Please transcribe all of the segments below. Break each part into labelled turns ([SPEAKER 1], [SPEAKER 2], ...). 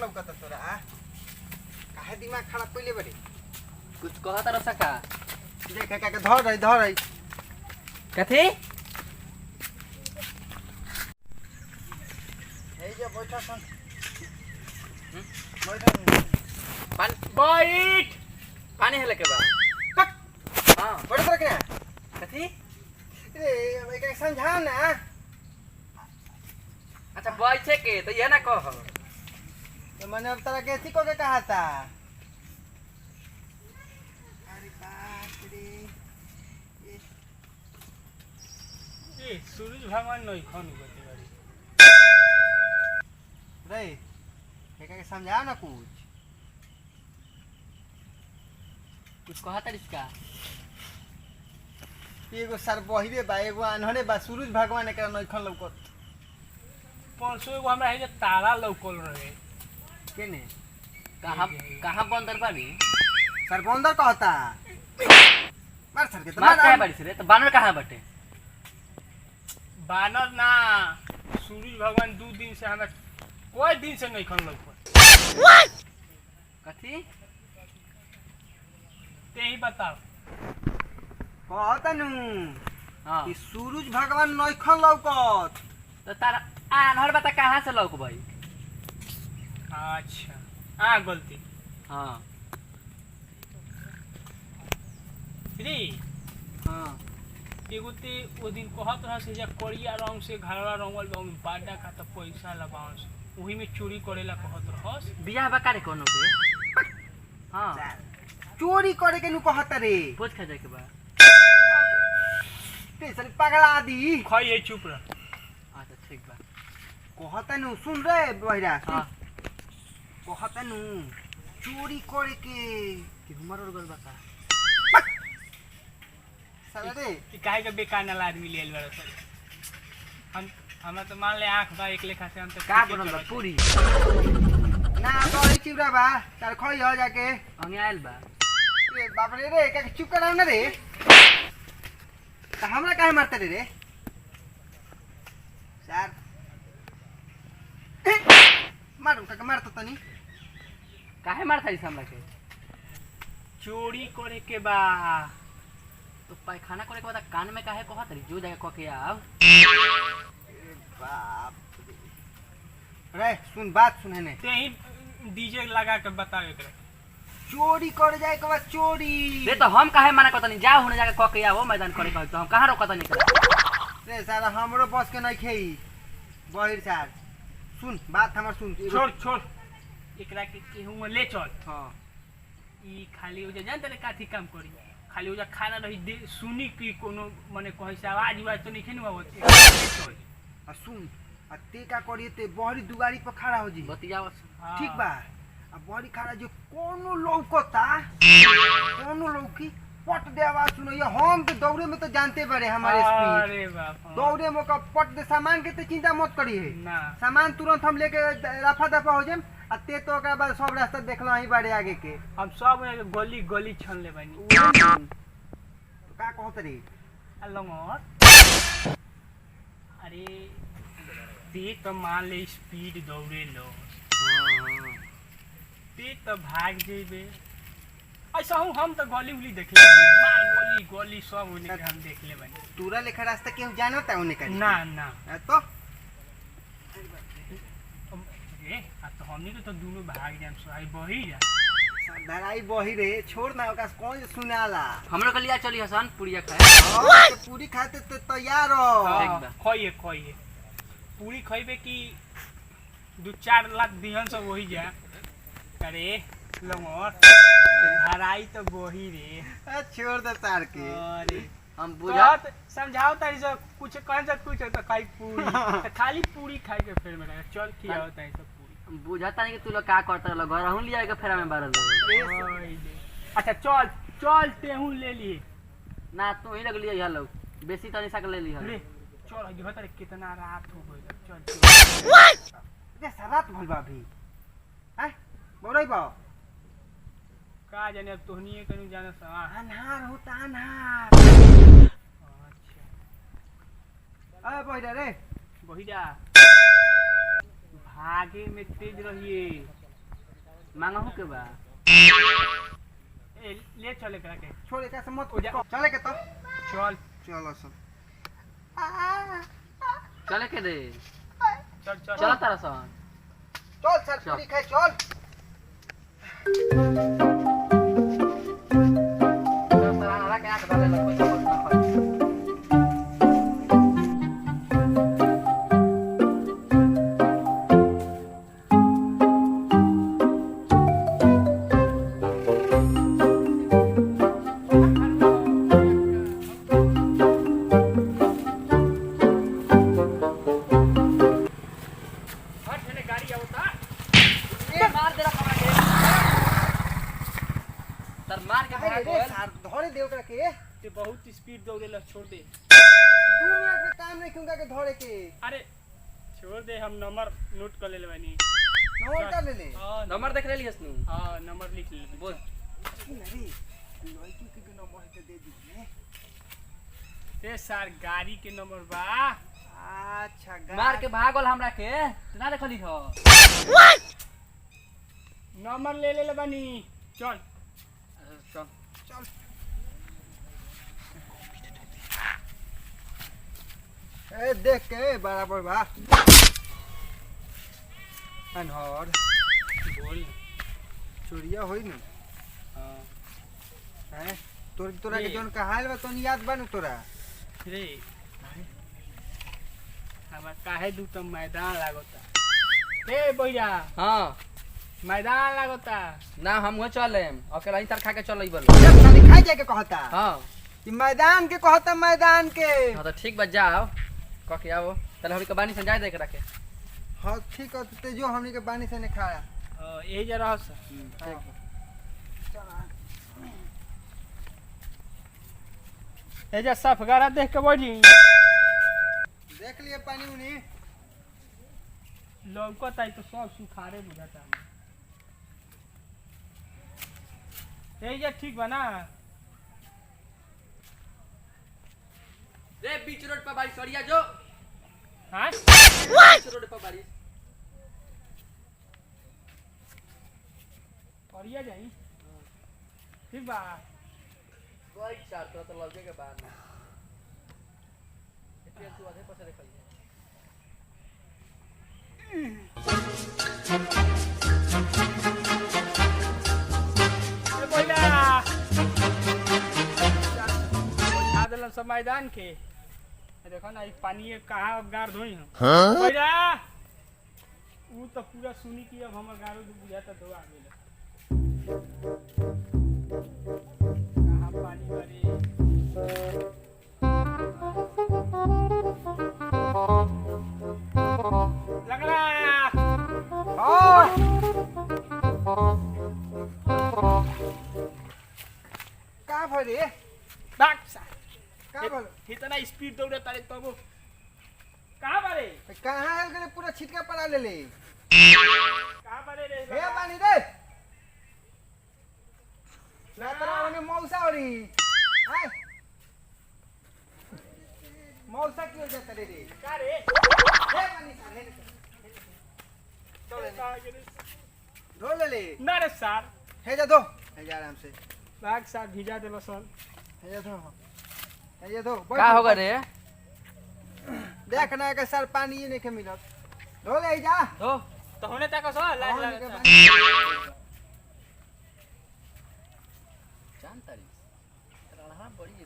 [SPEAKER 1] लौकता तोरा काहे दिमाग खराब कइले बड़ी
[SPEAKER 2] कुछ कहत रह सका
[SPEAKER 1] देख का धर रही
[SPEAKER 2] कथी
[SPEAKER 1] हे जे बैठा सन
[SPEAKER 2] बैठ पानी हेले के बा हां
[SPEAKER 1] बैठ तर के
[SPEAKER 2] कथी
[SPEAKER 1] ए भाई का समझा ना
[SPEAKER 2] अच्छा बैठे के तो ये ना कह
[SPEAKER 1] तो मैंने अब तरह कैसी को के कहा था अरे बाप रे
[SPEAKER 3] ए सूरज भगवान नहीं खान गते बारी
[SPEAKER 1] रे बेका के समझाओ ना कुछ
[SPEAKER 2] कहत रिस्का
[SPEAKER 1] एगो सर बहिरे बा एगो अनहरे बा सूरज भगवान एकरा नहीं खान लौकत
[SPEAKER 3] परसों एगो हमरा है तारा लौकल रहे
[SPEAKER 1] केने
[SPEAKER 2] कहां बंदर बाड़ी
[SPEAKER 1] सर बंदर कहता मार सर के तो
[SPEAKER 2] मार काहे बाड़ी रे तो बानर कहां बटे
[SPEAKER 3] बानर ना सूरज भगवान 2 दिन से हमरा कोई दिन से नहीं खान लौकल
[SPEAKER 2] कथी
[SPEAKER 3] ते ही बताओ
[SPEAKER 1] कहता नु
[SPEAKER 2] हां
[SPEAKER 1] कि सूरज भगवान नहीं खान लौकत
[SPEAKER 2] तो तारा आनहर बता कहां से लौक भाई
[SPEAKER 3] अच्छा गलती
[SPEAKER 2] हां
[SPEAKER 3] रे
[SPEAKER 1] हां
[SPEAKER 3] एगो ते ओ दिन कहत रहा से करिया रंग से घरवा रंगल बा में बाडा का त पैसा लगावस ओही में चोरी करेला कहत रहस
[SPEAKER 2] बियाह बकारे कोनो के हां
[SPEAKER 1] चोरी करे के नु कहता रे
[SPEAKER 2] पूछ खा जाए के बा
[SPEAKER 1] ते सर पगला दी
[SPEAKER 3] खइए चुप रह
[SPEAKER 2] अच्छा ठीक बा
[SPEAKER 1] कहता नु सुन रे बहिरा
[SPEAKER 2] हां
[SPEAKER 1] कहता नु चोरी करे के
[SPEAKER 2] कि हमर और गल बता
[SPEAKER 1] साला रे
[SPEAKER 3] कि काहे के बेकार ना आदमी लेल बड़ सर हमरा तो मान ले आंख बा एक लेखा से हम तो
[SPEAKER 2] का बनल बा पूरी
[SPEAKER 1] ना बड़ी चिवरा बा तार खई हो जाके
[SPEAKER 2] अंगे आइल बा
[SPEAKER 1] ए बाप रे रे का चुप कराओ ना रे त हमरा काहे मारते रे सर मारू का मारत तनी
[SPEAKER 2] काहे मारता इस हमरा के
[SPEAKER 3] चोरी करे के बा
[SPEAKER 2] तो पैखाना करे के बाद कान में काहे कहत रही जो जगह क के आओ
[SPEAKER 1] बाप रे सुन बात सुन ने
[SPEAKER 3] ते ही डीजे लगा के बतावे करे
[SPEAKER 1] चोरी कर जाए के बाद चोरी
[SPEAKER 2] रे तो हम काहे मना करतनी जाओ हुने जाके क के आओ मैदान करे कहत हम कहां रोकतनी
[SPEAKER 1] रे सारा हमरो बस के नहीं खेई बहिर सार सुन बात हमर सुन
[SPEAKER 3] छोड़ एकरा के केहू में ले चल
[SPEAKER 1] हां
[SPEAKER 3] ई खाली हो जान तने काठी काम करी खाली हो जा खाना रही सुनी की कोनो माने कहि से आवाज तो नहीं खेनु आवत
[SPEAKER 1] आ सुन आ ते का करिए ते बहरी दुगारी पर खड़ा हो जी
[SPEAKER 2] बतियाओ
[SPEAKER 1] ठीक बा आ बहरी खड़ा जो कोनो लौकता कोनो लौकी पट दे आवाज सुनइए हम तो दौड़े में तो जानते बड़े हमारे स्पीड
[SPEAKER 3] अरे बाप
[SPEAKER 1] दौड़े में का पट दे सामान के तो चिंता मत करिए
[SPEAKER 3] ना
[SPEAKER 1] सामान तुरंत हम लेके रफा दफा हो जाम आ ते तो ओकरा बाद सब रास्ता देखला ही बाड़े आगे के
[SPEAKER 3] हम सब गली गली छन ले बानी
[SPEAKER 1] तो का कहत रे
[SPEAKER 3] अलंगोर अरे ते तो मान ले स्पीड दौड़े लो ते तो भाग जेबे ऐसा हूँ हम तो गली उली देख ले मार गली सब उन्हें के हम देख ले बानी
[SPEAKER 1] तूरा लेखा रास्ता केहू जानता उन्हें का
[SPEAKER 3] ना
[SPEAKER 1] तो
[SPEAKER 3] ए आ तो हमनी के तो दोनों भाग जाम सोई बही जा
[SPEAKER 1] धराई बही रे छोड़ ना ओका कौन सुनाला
[SPEAKER 2] हमरो के लिया चली हसन पुड़िया खाए
[SPEAKER 1] तो पूरी खाते तो तैयार हो
[SPEAKER 3] खइए पूरी खइबे की 2-4 लाख दिहन सब वही जा अरे लंगोर धराई तो बही रे
[SPEAKER 1] छोड़ दे तार के
[SPEAKER 3] अरे
[SPEAKER 2] हम बुझात
[SPEAKER 3] समझाओ तारी से कुछ कह जा कुछ तो खाई पूरी तो खाली पूरी खाई के फिर में चल खियाओ तारी सब पूरी
[SPEAKER 2] बुझाता नहीं कि तू लोग का करत रह घर हूं लिया के फेरा में बारल
[SPEAKER 3] अच्छा चल तेहू ले लिए
[SPEAKER 2] ना तू ही लग लिया लोग बेसी तनी सा ले लिया
[SPEAKER 3] रे चल जो तारे कितना रात हो गइल चल
[SPEAKER 1] ये सरात भल बा भी हैं बोलई बा
[SPEAKER 3] का जाने अब तोहनीए कनु जाने सा
[SPEAKER 1] अनहार होता अनहार
[SPEAKER 3] अच्छा
[SPEAKER 1] अरे बहिरा रे
[SPEAKER 3] बहिरा भागे में तेज रहिए
[SPEAKER 2] मांगहू के बा
[SPEAKER 3] ए ले चले करा के
[SPEAKER 1] छोड़ एक से मत
[SPEAKER 3] ओ जा।
[SPEAKER 1] चले के तो
[SPEAKER 3] चल
[SPEAKER 1] चलो सब
[SPEAKER 2] चले के दे
[SPEAKER 3] चल चल
[SPEAKER 2] चला तारा सन
[SPEAKER 1] चल सर
[SPEAKER 2] चल।
[SPEAKER 1] पूरी खाए चल
[SPEAKER 2] तो सराना रख के आके डाले लगो चमक ना खाई
[SPEAKER 3] हट हेने गाड़ी आवता
[SPEAKER 2] ए मार दे रखा के तर मार के भाग
[SPEAKER 1] रे
[SPEAKER 2] गल
[SPEAKER 1] सर धोरे देव करा के
[SPEAKER 3] ते बहुत स्पीड दौड़े ला छोड़ दे
[SPEAKER 1] 2 मिनट में काम नहीं क्यों के धोरे के
[SPEAKER 3] अरे छोड़ दे हम नंबर नोट कर ले बानी
[SPEAKER 1] नंबर कर ले ले
[SPEAKER 3] हां
[SPEAKER 2] नंबर देख ले लियस नु
[SPEAKER 3] हां नंबर लिख ले
[SPEAKER 2] बोल
[SPEAKER 1] नहीं लड़की के नंबर है दे दीजिए
[SPEAKER 3] ते सर गाड़ी के नंबर बा
[SPEAKER 1] अच्छा
[SPEAKER 2] मार के भागल हमरा के ना देखली हो
[SPEAKER 3] नंबर ले ले बानी चल
[SPEAKER 2] चल
[SPEAKER 1] चल ए देख के बराबर बा अनहर
[SPEAKER 3] बोल
[SPEAKER 1] चोरिया होई न
[SPEAKER 3] हां
[SPEAKER 1] हैं तोरा के
[SPEAKER 3] ये।
[SPEAKER 1] जोन कहाल बा तोन याद बा न तोरा
[SPEAKER 3] रे हमार काहे दू तो मैदान लागोता ए भैया
[SPEAKER 2] हां
[SPEAKER 3] मैदान लागोता
[SPEAKER 2] ना हम हो चलेम अकेला ही तर खा के चलई बोल
[SPEAKER 1] जब खाली खाई जाए के कहता
[SPEAKER 2] हां
[SPEAKER 1] कि मैदान के कहता मैदान के
[SPEAKER 2] हां तो ठीक बा जाओ क के आओ चल हम के बानी से जाय दे के रखे
[SPEAKER 1] हाँ ठीक है ते जो हमनी के पानी से नहीं खाया
[SPEAKER 3] यही जा रहा सर
[SPEAKER 2] ठीक
[SPEAKER 3] ए जा साफ गारा देख के बैठी
[SPEAKER 1] देख लिए पानी उनी
[SPEAKER 3] लौकत आई तो सब सुखारे बुझाता है यही जा ठीक बा ना
[SPEAKER 2] रे बीच रोड पर बारिश सरिया जो
[SPEAKER 3] हाँ
[SPEAKER 2] बीच रोड पर बारिश
[SPEAKER 3] करिया जाई ठीक बा
[SPEAKER 2] कोई चार तो लगे के बाद में इतने तू आधे पैसे देखल
[SPEAKER 3] ए बोला उठा देलन सब मैदान के देखो ना ई पानी कहाँ अब गार धोई हम बोला ऊ तो पूरा सुनी कि अब हमर गारो जो बुझाता दो आ गेल कहाँ पानी भरी लगला
[SPEAKER 1] हाँ का भरे
[SPEAKER 3] भाग सा
[SPEAKER 1] का भल
[SPEAKER 3] इतना स्पीड दौड़े तारे तब कहाँ बारे
[SPEAKER 1] कहाँ आयल करे पूरा छिटका पड़ा ले ले
[SPEAKER 3] कहाँ बारे रे
[SPEAKER 1] हे पानी रे ना तोरा ओने मौसा औरी हाय मौसा क्यों जाता रे रे
[SPEAKER 3] का रे
[SPEAKER 1] हे पानी साले
[SPEAKER 3] चले
[SPEAKER 1] धो ले ले
[SPEAKER 3] ना रे सर
[SPEAKER 1] हे जा दो हे जा आराम से
[SPEAKER 3] भाग सा भिजा दे बसन
[SPEAKER 1] हे जा दो हे जा दो
[SPEAKER 2] का होगा रे
[SPEAKER 1] देख ना के सर पानी ही नहीं के मिलत धो ले जा
[SPEAKER 2] हो
[SPEAKER 3] तो होने तक सो लाइन
[SPEAKER 1] पानी के
[SPEAKER 3] लगा
[SPEAKER 1] पानी।
[SPEAKER 2] जान तारी रहा बड़ी थी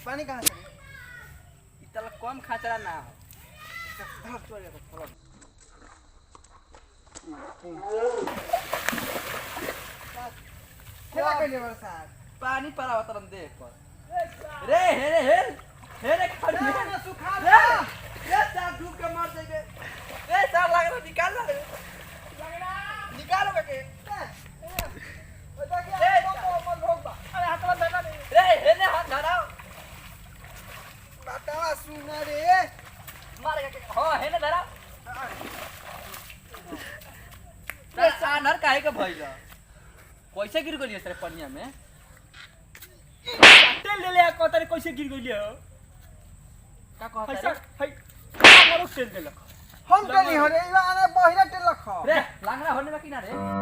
[SPEAKER 1] पानी कहाँ से
[SPEAKER 2] इतला कम खतरा ना हो
[SPEAKER 1] खेला कैले बरसात
[SPEAKER 2] पानी पड़ा होता हम देख पर रे हे रे खाली
[SPEAKER 1] ना सुखा
[SPEAKER 2] रे ये सार डूब के मर जाएंगे ए सार लग रहा निकाल ला रे निकालो के
[SPEAKER 3] अरे हाथ में धरा रे
[SPEAKER 2] रे हे ने हाथ धराओ
[SPEAKER 1] बतावा सुना रे
[SPEAKER 2] मार के हां हे ने धराओ रे सानर काहे के भइल कैसे गिर गेलिए तेरे पनिया में
[SPEAKER 3] तेल ले ले कोतरे कैसे गिर गइले हो
[SPEAKER 2] का कहता
[SPEAKER 3] पैसा
[SPEAKER 2] रे
[SPEAKER 3] हई टेल देलक
[SPEAKER 1] हम टेली हो रे इवा आने बहिरा टेलक हो
[SPEAKER 2] रे लांगड़ा होने बाकी ना रे